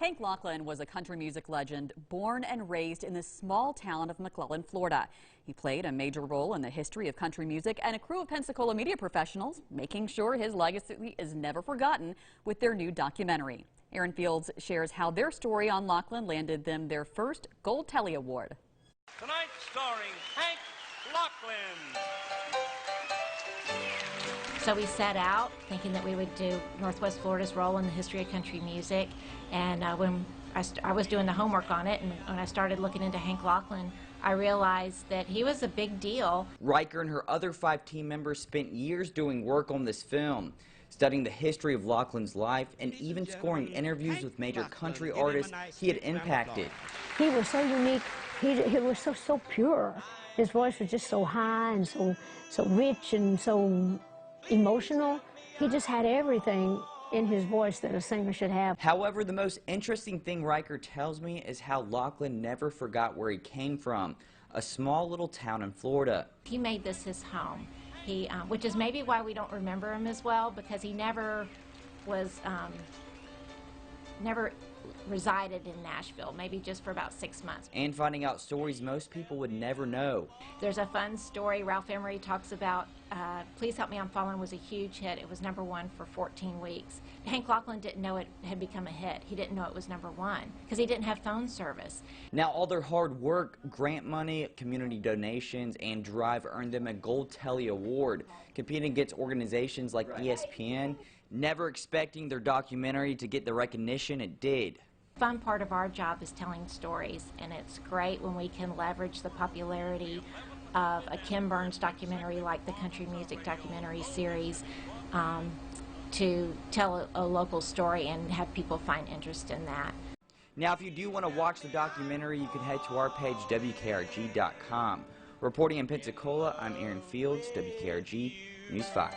Hank Locklin was a country music legend born and raised in the small town of McClellan, Florida. He played a major role in the history of country music and a crew of Pensacola media professionals making sure his legacy is never forgotten with their new documentary. Aaron Fields shares how their story on Locklin landed them their first Gold Telly Award. Tonight starring Hank Locklin. So we set out thinking that we would do Northwest Florida's role in the history of country music, and when I was doing the homework on it, and when I started looking into Hank Locklin, I realized that he was a big deal. Riker and her other 5 team members spent years doing work on this film, studying the history of Locklin's life and even scoring interviews with major country artists he had impacted. He was so unique. He was so pure. His voice was just so high and so rich and so emotional. He just had everything in his voice that a singer should have. However, the most interesting thing Riker tells me is how Locklin never forgot where he came from, a small little town in Florida. He made this his home, which is maybe why we don't remember him as well, because he never was, never resided in Nashville, maybe just for about 6 months. And finding out stories most people would never know. There's a fun story Ralph Emery talks about. Please Help Me, I'm Falling was a huge hit. It was #1 for 14 weeks. Hank Locklin didn't know it had become a hit. He didn't know it was #1 because he didn't have phone service. Now all their hard work, grant money, community donations, and drive earned them a Gold Telly Award, competing against organizations like ESPN, never expecting their documentary to get the recognition it did. Fun part of our job is telling stories, and it's great when we can leverage the popularity of a Kim Burns documentary like the Country Music Documentary Series to tell a local story and have people find interest in that. Now, if you do want to watch the documentary, you can head to our page, WKRG.com. Reporting in Pensacola, I'm Aaron Fields, WKRG News 5.